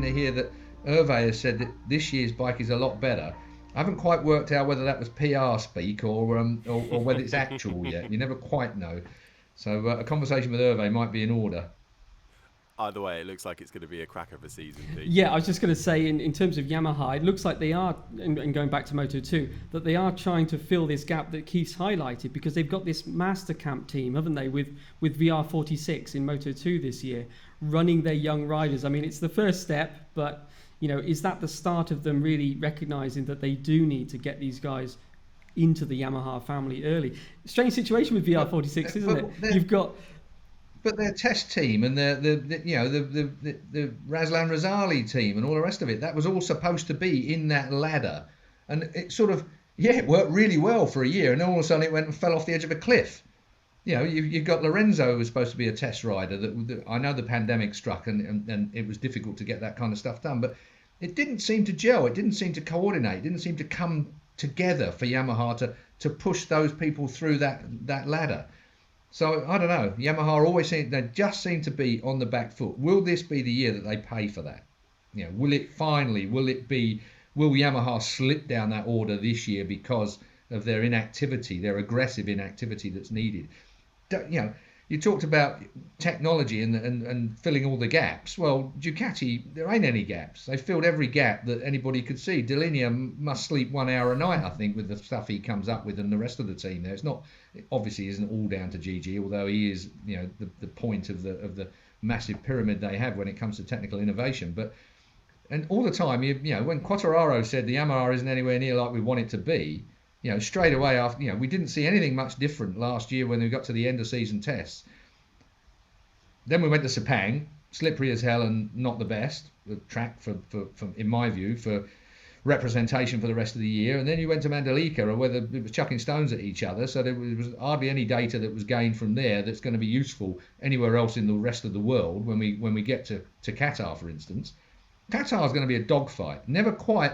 to hear that Hervé has said that this year's bike is a lot better. I haven't quite worked out whether that was PR speak or whether it's actual yet. You never quite know. So a conversation with Hervé might be in order. Either way, it looks like it's going to be a cracker of a season, Pete. Yeah, I was just going to say, in terms of Yamaha, it looks like they are, and going back to Moto2, that they are trying to fill this gap that Keith's highlighted, because they've got this master camp team, haven't they, with VR46 in Moto2 this year, running their young riders. I mean, it's the first step, but, you know, is that the start of them really recognising that they do need to get these guys into the Yamaha family early? Strange situation with VR46, isn't it? You've got... But their test team and the Razlan Razali team and all the rest of it, that was all supposed to be in that ladder. And it sort of, it worked really well for a year, and then all of a sudden it went and fell off the edge of a cliff. You know, you've got Lorenzo, who was supposed to be a test rider. That I know the pandemic struck and it was difficult to get that kind of stuff done, but it didn't seem to gel. It didn't seem to coordinate. It didn't seem to come together for Yamaha to push those people through that ladder. So I don't know. Yamaha always just seem to be on the back foot. Will this be the year that they pay for that? You know, will Yamaha slip down that order this year because of their inactivity, their aggressive inactivity that's needed? You know, you talked about technology and filling all the gaps. Well, Ducati, there ain't any gaps. They filled every gap that anybody could see. Delinea must sleep 1 hour a night, I think, with the stuff he comes up with, and the rest of the team there. It obviously isn't all down to Gigi, although he is, you know, the point of the massive pyramid they have when it comes to technical innovation. And all the time, you know, when Quartararo said the Yamaha isn't anywhere near like we want it to be, you know, straight away after, you know, we didn't see anything much different last year when we got to the end of season tests. Then we went to Sepang, slippery as hell and not the best the track for in my view for representation for the rest of the year. And then you went to Mandalika, or whether it was chucking stones at each other. So there was hardly any data that was gained from there that's going to be useful anywhere else in the rest of the world when we get to Qatar, for instance. Qatar is going to be a dogfight. Never quite.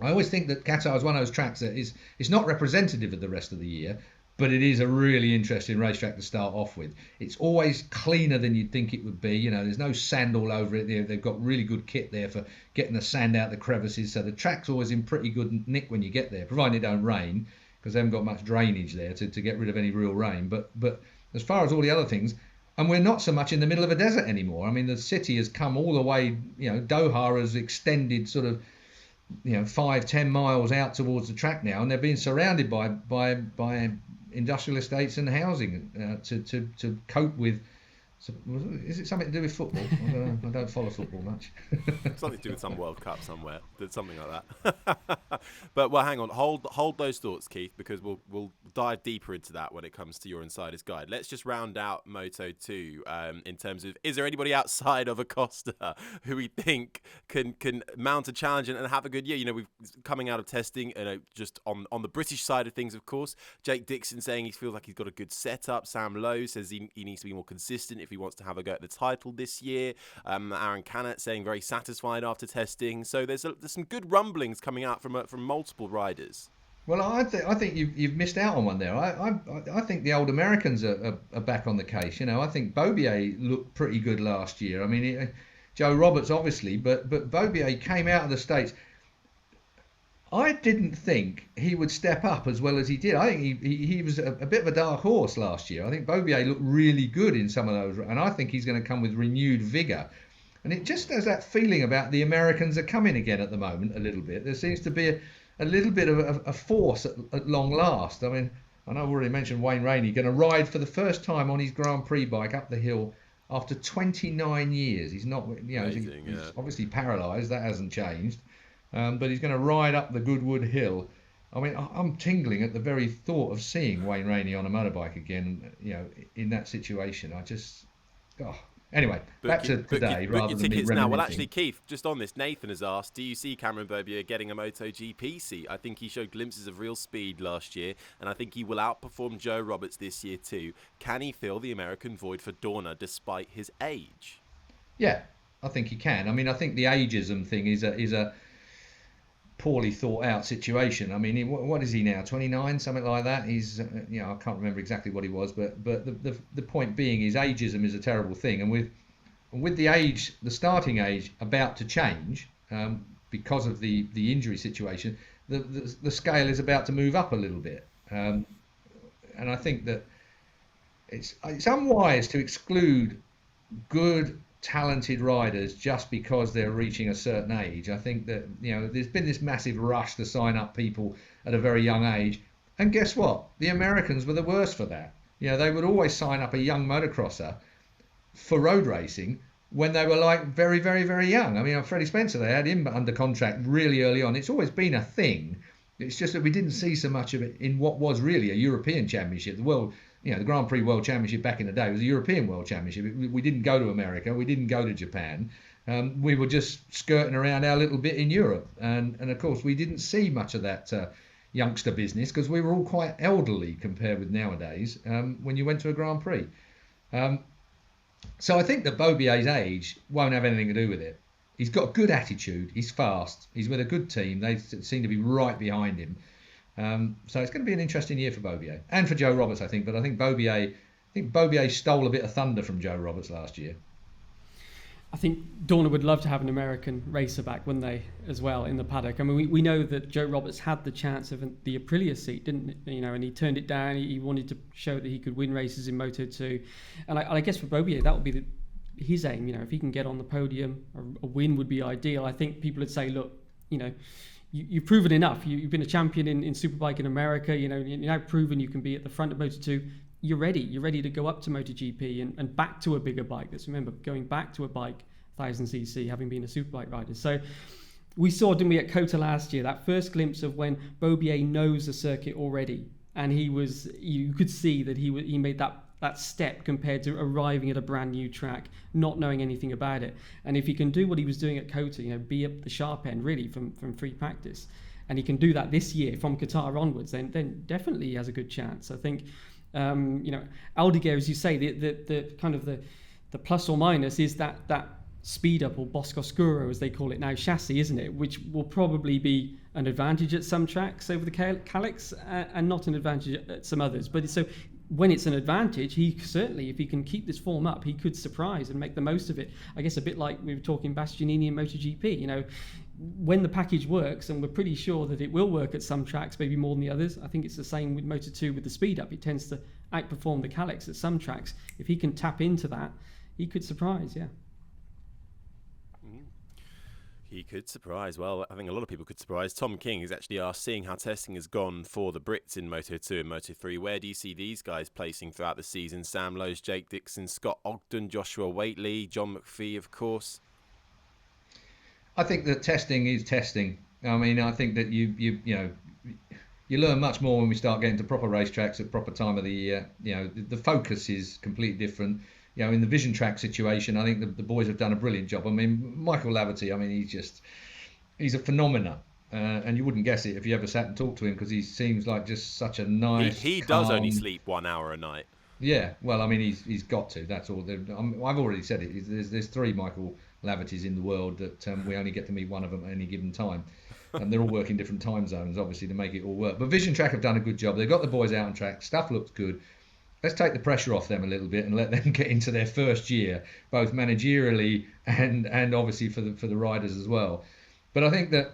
I always think that Qatar is one of those tracks that it's not representative of the rest of the year, but it is a really interesting racetrack to start off with. It's always cleaner than you'd think it would be. You know, there's no sand all over it. They've got really good kit there for getting the sand out the crevices. So the track's always in pretty good nick when you get there, provided it don't rain, because they haven't got much drainage there to get rid of any real rain. But as far as all the other things, and we're not so much in the middle of a desert anymore. I mean, the city has come all the way, you know, Doha has extended sort of, you know, 5-10 miles out towards the track now, and they're being surrounded by industrial estates and housing to cope with. Is it something to do with football? I don't follow football much. Something to do with some World Cup somewhere. Something like that. But well, hang on, hold those thoughts, Keith, because we'll dive deeper into that when it comes to your Insider's Guide. Let's just round out Moto2 in terms of, is there anybody outside of Acosta who we think can mount a challenge and have a good year? You know, we've coming out of testing, you know, just on the British side of things, of course. Jake Dixon saying he feels like he's got a good setup. Sam Lowe says he needs to be more consistent if he wants to have a go at the title this year. Aaron Canet saying very satisfied after testing. So there's some good rumblings coming out from multiple riders. Well, I think you've missed out on one there. I think the old Americans are back on the case. You know, I think Beaubier looked pretty good last year. I mean, Joe Roberts obviously, but Beaubier came out of the States. I didn't think he would step up as well as he did. I think he was a bit of a dark horse last year. I think Beaubier looked really good in some of those, and I think he's going to come with renewed vigour. And it just has that feeling about the Americans are coming again at the moment a little bit. There seems to be a little bit of a force at long last. I mean, I know I've already mentioned Wayne Rainey going to ride for the first time on his Grand Prix bike up the hill after 29 years. He's not, you know, amazing, he's obviously paralysed. That hasn't changed. But he's going to ride up the Goodwood Hill. I mean, I'm tingling at the very thought of seeing Wayne Rainey on a motorbike again, you know, in that situation. I just, Anyway, back to today rather than me reminiscing. Now, well, actually, Keith, just on this, Nathan has asked, do you see Cameron Beaubier getting a MotoGP seat? I think he showed glimpses of real speed last year, and I think he will outperform Joe Roberts this year too. Can he fill the American void for Dorna despite his age? Yeah, I think he can. I mean, I think the ageism thing is a poorly thought out situation. I mean, what is he now? 29, something like that. He's, you know, I can't remember exactly what he was, but the point being is ageism is a terrible thing, and with with the starting age about to change because of the injury situation, the scale is about to move up a little bit. And I think that it's unwise to exclude good, talented riders just because they're reaching a certain age. I think that, there's been this massive rush to sign up people at a very young age. And guess what? The Americans were the worst for that. They would always sign up a young motocrosser for road racing when they were like very, very, very young. I mean, Freddie Spencer, they had him under contract really early on. It's always been a thing. It's just that we didn't see so much of it in what was really a European championship. The Grand Prix World Championship back in the day was a European World Championship. We didn't go to America. We didn't go to Japan. We were just skirting around our little bit in Europe. And of course, we didn't see much of that youngster business because we were all quite elderly compared with nowadays when you went to a Grand Prix. So I think that Beaubier's age won't have anything to do with it. He's got a good attitude. He's fast. He's with a good team. They seem to be right behind him. So it's going to be an interesting year for Beaubier and for Joe Roberts, I think. But I think Beaubier stole a bit of thunder from Joe Roberts last year. I think Dorna would love to have an American racer back, wouldn't they, as well, in the paddock? I mean, we know that Joe Roberts had the chance of the Aprilia seat, didn't he? And he turned it down. He wanted to show that he could win races in Moto2. And I guess for Beaubier, that would be his aim. If he can get on the podium, a win would be ideal. I think people would say, look, you've proven enough. You've been a champion in Superbike in America. You're now proven you can be at the front of Moto2. You're ready to go up to MotoGP and back to a bigger bike. Let's remember, going back to a bike 1000cc, having been a superbike rider. So we saw, didn't we, at Qatar last year, that first glimpse of when Beaubier knows the circuit already, and you could see that he made that step compared to arriving at a brand new track, not knowing anything about it. And if he can do what he was doing at Qatar, be up the sharp end really from free practice, and he can do that this year from Qatar onwards, then definitely he has a good chance. I think Aldeguer, as you say, the kind of the plus or minus is that speed up, or Bosco-Oscuro as they call it now, chassis, isn't it? Which will probably be an advantage at some tracks over the Calyx and not an advantage at some others. But so when it's an advantage, he certainly, if he can keep this form up, he could surprise and make the most of it. I guess a bit like we were talking Bastianini and MotoGP, when the package works, and we're pretty sure that it will work at some tracks, maybe more than the others. I think it's the same with Moto2 with the speed up. It tends to outperform the Calyx at some tracks. If he can tap into that, he could surprise, yeah. He could surprise. Well, I think a lot of people could surprise. Tom King has actually asked, seeing how testing has gone for the Brits in Moto2 and Moto3, where do you see these guys placing throughout the season? Sam Lowes, Jake Dixon, Scott Ogden, Joshua Waitley, John McPhee, of course. I think that testing is testing. I mean, I think that you learn much more when we start getting to proper racetracks at proper time of the year. The focus is completely different. In the Vision Track situation, I think the boys have done a brilliant job. I mean, Michael Laverty, he's a phenomenon. And you wouldn't guess it if you ever sat and talked to him, because he seems like just such a nice, He does only sleep 1 hour a night. Yeah, well, I mean, he's got to. That's all. I've already said it. There's 3 Michael Lavertys in the world that we only get to meet one of them at any given time. And they're all working different time zones, obviously, to make it all work. But Vision Track have done a good job. They've got the boys out on track. Stuff looks good. Let's take the pressure off them a little bit and let them get into their first year, both managerially and obviously for the riders as well. But I think that,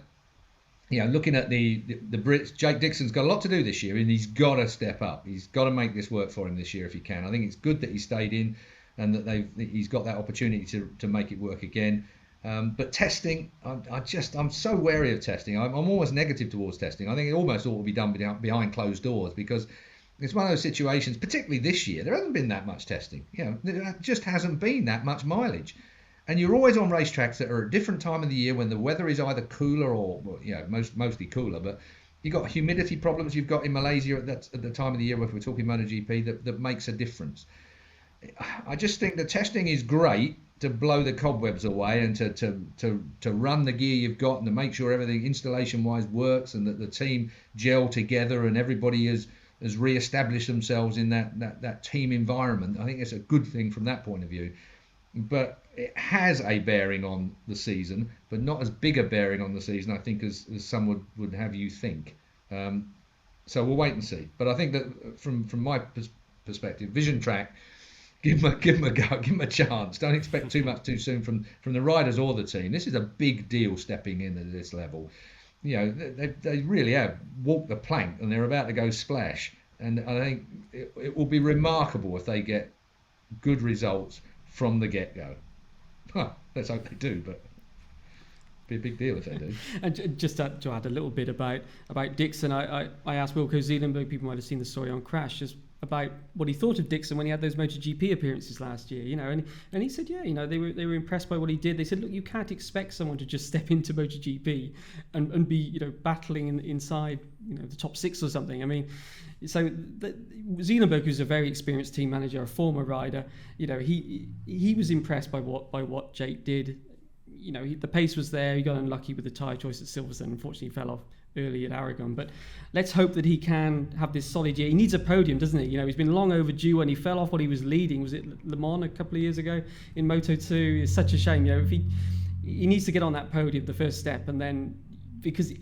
looking at the Brits, Jake Dixon's got a lot to do this year, and he's got to step up. He's got to make this work for him this year if he can. I think it's good that he stayed in and that he's got that opportunity to make it work again. But testing, I'm so wary of testing. I'm almost negative towards testing. I think it almost ought to be done behind closed doors, because it's one of those situations, particularly this year, there hasn't been that much testing. There just hasn't been that much mileage. And you're always on racetracks that are a different time of the year when the weather is either cooler or, mostly cooler. But you've got humidity problems you've got in Malaysia at the time of the year, if we're talking MotoGP, that makes a difference. I just think the testing is great to blow the cobwebs away and to run the gear you've got and to make sure everything installation-wise works and that the team gel together and everybody has re-established themselves in that team environment. I think it's a good thing from that point of view. But it has a bearing on the season, but not as big a bearing on the season, I think, as some would have you think. So we'll wait and see. But I think that from my perspective, Vision Track, Give him a go. Give him a chance. Don't expect too much too soon from the riders or the team. This is a big deal stepping in at this level. You know, they really have walked the plank and they're about to go splash. And I think it will be remarkable if they get good results from the get-go. Let's hope they do, but be a big deal if they do. And just to add a little bit about Dixon, I asked Wilco Zeelenberg, people might have seen the story on Crash, just about what he thought of Dixon when he had those MotoGP appearances last year, you know, and he said, yeah, you know, they were impressed by what he did. They said, look, you can't expect someone to just step into MotoGP and be, you know, battling inside, you know, the top six or something. I mean, so Zeelenberg, who's a very experienced team manager, a former rider, you know, he was impressed by what Jake did. You know, the pace was there. He got unlucky with the tyre choice at Silverstone. Unfortunately, he fell off early at Aragon. But let's hope that he can have this solid year. He needs a podium, doesn't he? You know, he's been long overdue, and he fell off what he was leading. Was it Le Mans a couple of years ago in Moto2? It's such a shame. You know, if he needs to get on that podium, the first step, and then because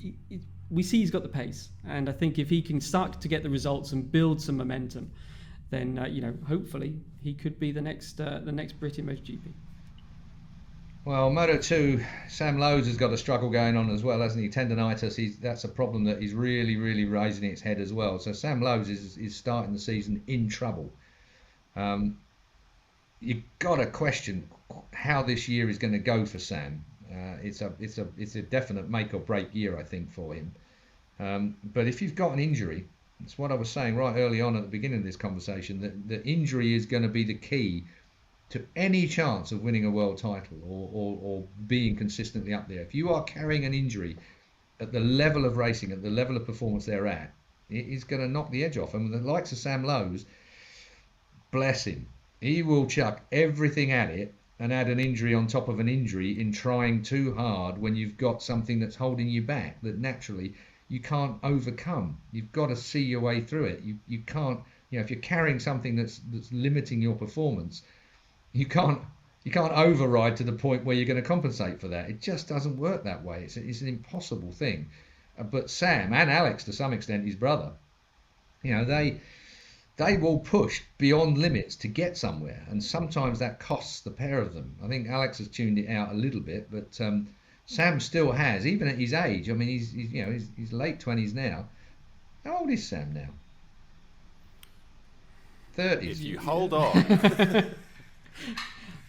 we see he's got the pace, and I think if he can start to get the results and build some momentum, then you know, hopefully he could be the next Brit in MotoGP. Well, Moto2, Sam Lowes has got a struggle going on as well, hasn't he? Tendinitis, that's a problem that he's really, really raising its head as well. So Sam Lowes is starting the season in trouble. You've got to question how this year is going to go for Sam. It's a definite make or break year, I think, for him. But if you've got an injury, it's what I was saying right early on at the beginning of this conversation, that the injury is going to be the key to any chance of winning a world title or being consistently up there. If you are carrying an injury at the level of racing, at the level of performance they're at, it is going to knock the edge off. And the likes of Sam Lowes, bless him, he will chuck everything at it and add an injury on top of an injury in trying too hard when you've got something that's holding you back that naturally you can't overcome. You've got to see your way through it. You can't, you know, if you're carrying something that's limiting your performance, you can't override to the point where you're going to compensate for that. It just doesn't work that way. It's an impossible thing. But Sam and Alex, to some extent, his brother, you know, they will push beyond limits to get somewhere, and sometimes that costs the pair of them. I think Alex has tuned it out a little bit, but Sam still has, even at his age. I mean, he's late 20s now. How old is Sam now? 30s. If you hold on.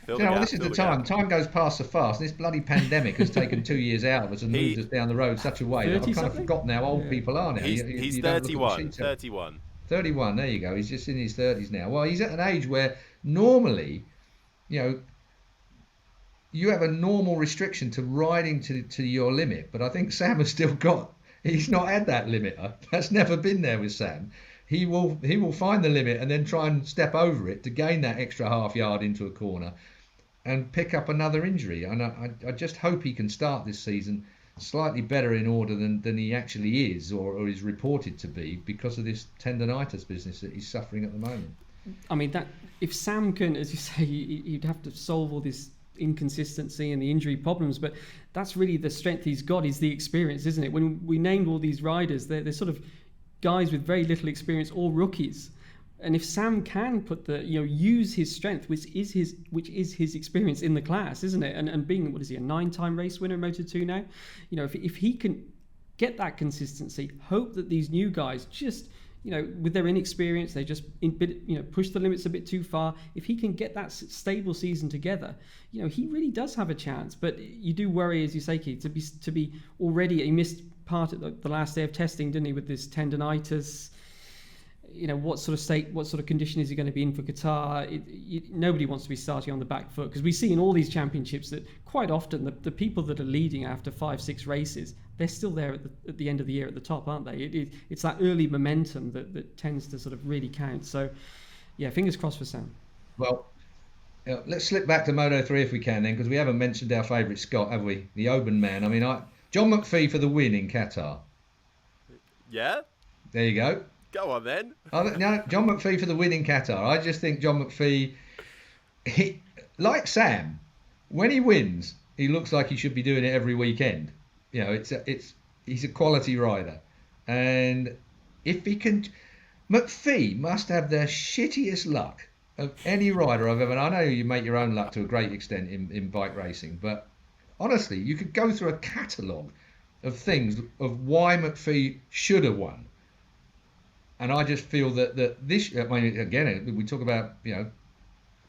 This is the time. Time goes past so fast. This bloody pandemic has taken 2 years out of us and moved us down the road such a way that I've kind of forgotten how old people are now. He's 31. 31, there you go. He's just in his 30s now. Well, he's at an age where normally, you know, you have a normal restriction to riding to your limit. But I think Sam has still got, he's not had that limit. That's never been there with Sam. He will find the limit and then try and step over it to gain that extra half yard into a corner and pick up another injury. And I just hope he can start this season slightly better in order than he actually is or is reported to be because of this tendinitis business that he's suffering at the moment. I mean, that if Sam can, as you say, he'd have to solve all this inconsistency and the injury problems, but that's really the strength he's got, is the experience, isn't it? When we named all these riders, they're sort of guys with very little experience or rookies, and if Sam can put use his strength, which is his experience in the class, isn't it, and being, what is he, a 9-time race winner in Moto2 now, you know, if he can get that consistency, hope that these new guys just, you know, with their inexperience, they just push the limits a bit too far. If he can get that stable season together, you know, he really does have a chance. But you do worry, as you say, Keith, to be already, he missed part at the last day of testing, didn't he, with this tendinitis. You know, what sort of condition is he going to be in for Qatar? Nobody wants to be starting on the back foot, because we see in all these championships that quite often the people that are leading after 5-6 races, they're still there at the end of the year at the top, aren't they? It's that early momentum that tends to sort of really count. So, yeah, fingers crossed for Sam. Well, let's slip back to Moto3 if we can then, because we haven't mentioned our favourite Scot, have we? The Oban man. I mean, John McPhee for the win in Qatar. Yeah? There you go. Go on then. No, John McPhee for the win in Qatar. I just think John McPhee, like Sam, when he wins, he looks like he should be doing it every weekend. You know, he's a quality rider, and if he can, McPhee must have the shittiest luck of any rider I've ever. And I know you make your own luck to a great extent in bike racing, but honestly, you could go through a catalogue of things of why McPhee should have won. And I just feel that this, I mean, again, we talk about,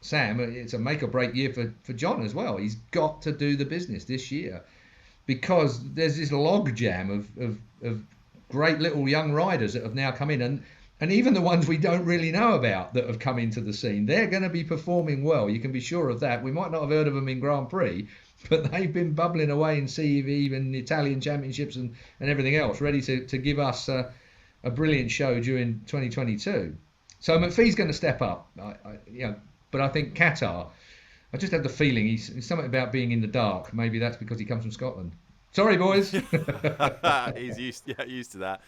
Sam, it's a make or break year for John as well. He's got to do the business this year because there's this log jam of great little young riders that have now come in, and even the ones we don't really know about that have come into the scene, they're going to be performing well. You can be sure of that. We might not have heard of them in Grand Prix, but they've been bubbling away in CV and Italian championships and everything else, ready to give us a brilliant show during 2022. So McPhee's going to step up, but I think Qatar, I just have the feeling he's something about being in the dark. Maybe that's because he comes from Scotland. Sorry, boys. He's used to that.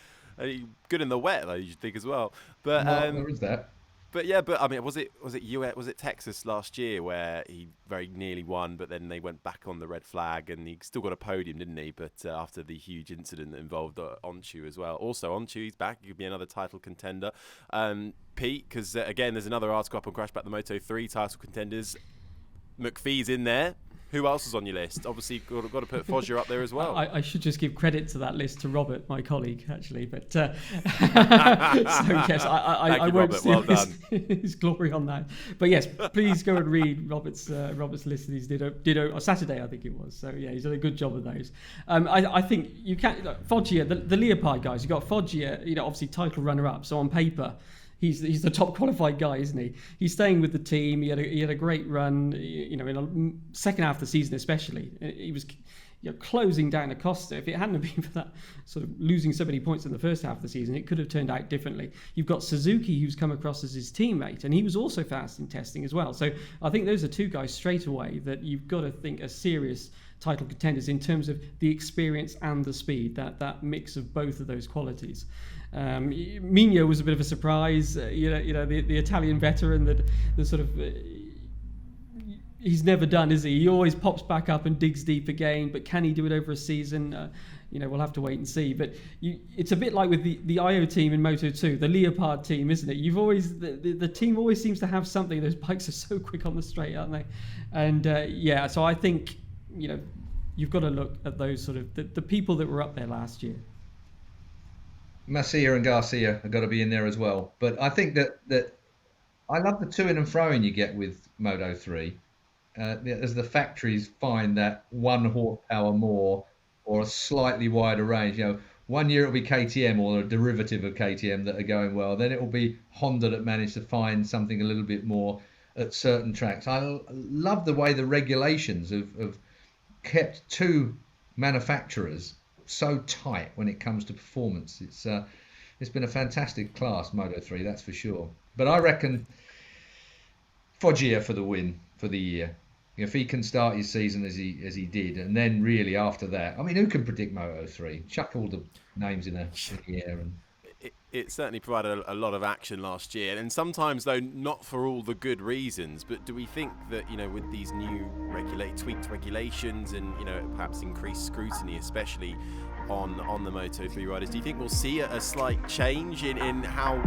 Good in the wet, though, you should think as well. But there is that. But I mean, was it Texas last year where he very nearly won, but then they went back on the red flag, and he still got a podium, didn't he? But after the huge incident that involved Onchu as well. Also, Onchu, he's back. He could be another title contender. Pete, because again, there's another article up on Crashback the Moto3 title contenders. McPhee's in there. Who else is on your list? Obviously, got to put Foggia up there as well. I should just give credit to that list to Robert, my colleague, actually. But so yes, I won't steal his glory on that. But yes, please go and read Robert's list that he's did on Saturday, I think it was. So yeah, he's done a good job of those. I think you can't Foggia, the Leopard guys. You got Foggia, obviously title runner-up. So on paper, he's the top qualified guy, isn't he? He's staying with the team. He had a great run, in the second half of the season especially. He was closing down Acosta. If it hadn't been for that sort of losing so many points in the first half of the season, it could have turned out differently. You've got Suzuki, who's come across as his teammate, and he was also fast in testing as well. So I think those are two guys straight away that you've got to think are serious title contenders in terms of the experience and the speed, that mix of both of those qualities. Mino was a bit of a surprise, the Italian veteran that the sort of he's never done, is he? He always pops back up and digs deep again, but can he do it over a season? We'll have to wait and see. But it's a bit like with the IO team in Moto2, the Leopard team, isn't it? You've always the team always seems to have something. Those bikes are so quick on the straight, aren't they? And so I think you've got to look at those sort of the people that were up there last year. Macia and Garcia have got to be in there as well. But I think that I love the to-in and fro-in you get with Moto3. As the factories find that 1 horsepower more or a slightly wider range. 1 year it'll be KTM or a derivative of KTM that are going well. Then it will be Honda that managed to find something a little bit more at certain tracks. I love the way the regulations have kept two manufacturers so tight when it comes to performance. It's been a fantastic class, Moto3, that's for sure. But I reckon Foggia for the win for the year. If he can start his season as he did, and then really after that, I mean, who can predict Moto3? Chuck all the names in the air. And it certainly provided a lot of action last year, and sometimes though not for all the good reasons. But do we think that with these new tweaked regulations and perhaps increased scrutiny, especially on the Moto3 riders, do you think we'll see a slight change in how